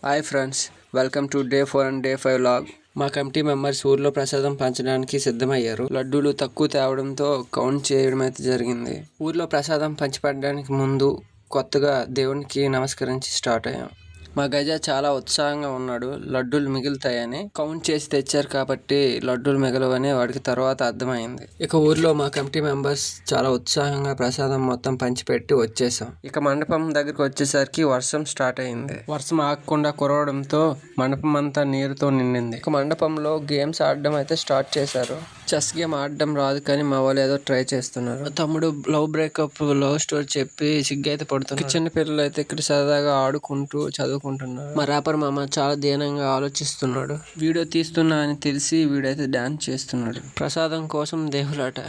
Hi friends, welcome to day 4 and day 5 vlog. మా committee members ఊర్లో ప్రసాదం పంచడానికి సిద్ధమయ్యారు. లడ్డూలు తక్కువ తేవడంతో కౌంట్ చేయడం అయితే జరిగింది. ఊర్లో ప్రసాదం పంచిపెట్టడానికి ముందు కొత్తగా దేవునికి నమస్కరించి స్టార్ట్ అయ్యాం. మా గజ చాలా ఉత్సాహంగా ఉన్నాడు. లడ్డూలు మిగులుతాయని కౌంట్ చేసి తెచ్చారు కాబట్టి లడ్డూలు మిగలవని వాడికి తర్వాత అర్థమైంది. ఇక ఊర్లో మా కమిటీ మెంబర్స్ చాలా ఉత్సాహంగా ప్రసాదం మొత్తం పంచిపెట్టి వచ్చేసాం. ఇక మండపం దగ్గరికి వచ్చేసరికి వర్షం స్టార్ట్ అయింది. వర్షం ఆగకుండా కురవడంతో మండపం అంతా నీరుతో నిండింది. ఇక మండపంలో గేమ్స్ ఆడడం అయితే స్టార్ట్ చేశారు. చెస్ గేమ్ ఆడడం రాదు కానీ మా వాళ్ళు ఏదో ట్రై చేస్తున్నారు. తమ్ముడు లవ్ బ్రేకప్ లవ్ స్టోరీ చెప్పి సిగ్గైతే పడుతున్నారు. చిన్న పిల్లలు అయితే ఇక్కడ సరదాగా ఆడుకుంటూ చదువుకుంటున్నారు. మా ర్యాపర్ మామ చాలా దీనంగా ఆలోచిస్తున్నాడు. వీడియో తీస్తున్నా అని తెలిసి వీడైతే డాన్స్ చేస్తున్నాడు. ప్రసాదం కోసం దేవులాట.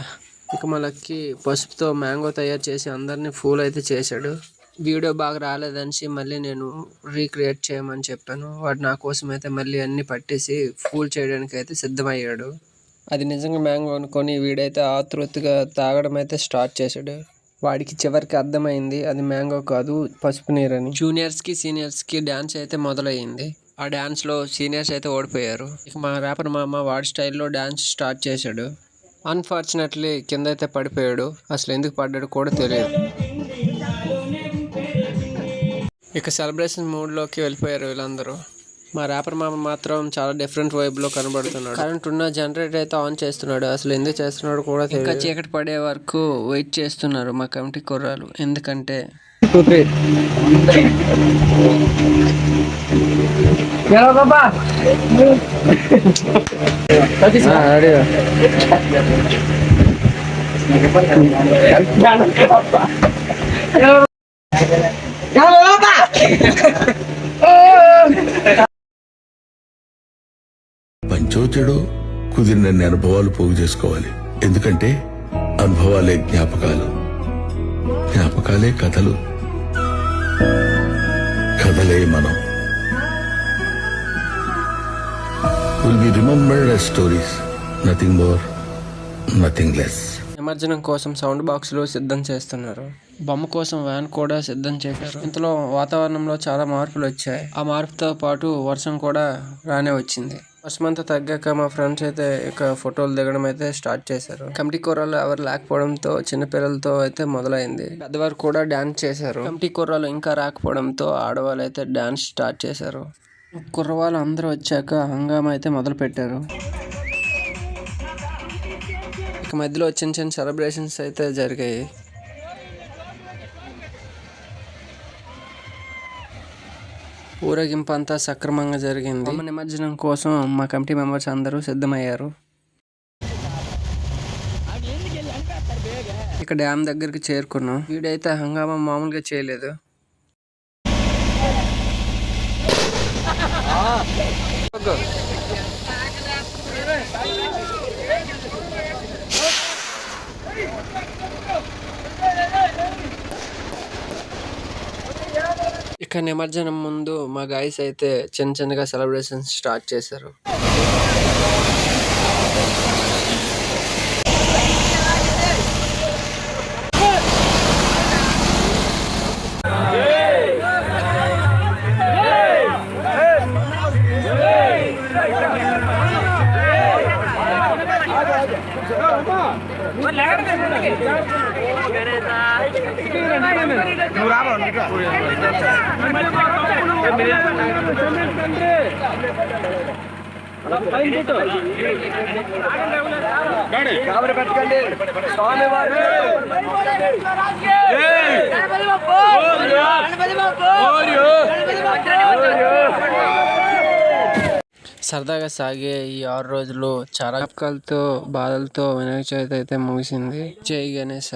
ఇక మా లక్కీ పసుపుతో మ్యాంగో తయారు చేసి అందరినీ ఫూల్ అయితే చేశాడు. వీడియో బాగా రాలేదనిసి మళ్ళీ నేను రీక్రియేట్ చేయమని చెప్పాను. వాడు నా కోసం అయితే మళ్ళీ అన్ని పట్టేసి ఫూల్ చేయడానికి అయితే సిద్ధమయ్యాడు. అది నిజంగా మ్యాంగో అనుకొని వీడైతే ఆతృతగా తాగడం అయితే స్టార్ట్ చేశాడు. వాడికి చివరికి అర్థమైంది అది మ్యాంగో కాదు పసుపు నీరని. జూనియర్స్కి సీనియర్స్కి డ్యాన్స్ అయితే మొదలయ్యింది. ఆ డ్యాన్స్లో సీనియర్స్ అయితే ఓడిపోయారు. ఇక మా ర్యాపర్ మామ వాడి స్టైల్లో డ్యాన్స్ స్టార్ట్ చేశాడు. అన్ఫార్చునేట్లీ కింద అయితే పడిపోయాడు. అసలు ఎందుకు పడ్డాడు కూడా తెలియదు. ఇక సెలబ్రేషన్ మూడ్లోకి వెళ్ళిపోయారు వీళ్ళందరూ. మా ర్యాపర్ మామ మాత్రం చాలా డిఫరెంట్ వైబ్లో కనబడుతున్నాడు. కరెంట్ ఉన్న జనరేటర్ అయితే ఆన్ చేస్తున్నాడు. అసలు ఎందుకు చేస్తున్నాడు కూడా తెలియదు. ఇంకా చీకటి పడే వరకు వెయిట్ చేస్తున్నారు మా కమిటీ కుర్రాలు. ఎందుకంటే పంచో చెడో కుదిరిన అనుభవాలు పోగు చేసుకోవాలి. ఎందుకంటే అనుభవాలే జ్ఞాపకాలు, జ్ఞాపకాలే కథలు, కథలే మనం. Will be remembered as stories, nothing more, nothing less. నిమజ్జనం కోసం సౌండ్ బాక్సులు సిద్ధం చేస్తున్నారు. బొమ్మ కోసం వ్యాన్ కూడా సిద్ధం చేశారు. ఇంతలో వాతావరణంలో చాలా మార్పులు వచ్చాయి. ఆ మార్పుతో పాటు వర్షం కూడా రానే వచ్చింది. వర్షం అంతా తగ్గాక మా ఫ్రెండ్స్ అయితే ఇక ఫోటోలు దిగడం అయితే స్టార్ట్ చేశారు. కమిటీ కుర్రాలు ఎవరు లేకపోవడంతో చిన్నపిల్లలతో అయితే మొదలైంది. పెద్దవారు కూడా డాన్స్ చేశారు. కమిటీ కుర్రాలు ఇంకా రాకపోవడంతో ఆడవాళ్ళు అయితే డాన్స్ స్టార్ట్ చేశారు. కుర్రవాళ్ళు అందరూ వచ్చాక హంగామా అయితే మొదలు పెట్టారు. ఇక మధ్యలో చిన్న చిన్న సెలబ్రేషన్స్ అయితే జరిగాయి. ఊరేగింపు అంతా సక్రమంగా జరిగింది. బొమ్మ నిమజ్జనం కోసం మా కమిటీ మెంబర్స్ అందరూ సిద్ధమయ్యారు. ఇక డ్యామ్ దగ్గరికి చేరుకున్నాం. వీడైతే హంగామా మామూలుగా చేయలేదు. ఇక నిమజ్జనం ముందు మా గాయస్ అయితే చిన్న చిన్నగా సెలబ్రేషన్స్ స్టార్ట్ చేశారు. సరదాగా సాగే ఈ 6 రోజులు చాలా జ్ఞాపకాలతో బాధలతో వినాయక చవితి అయితే ముగిసింది. జై గణేశ.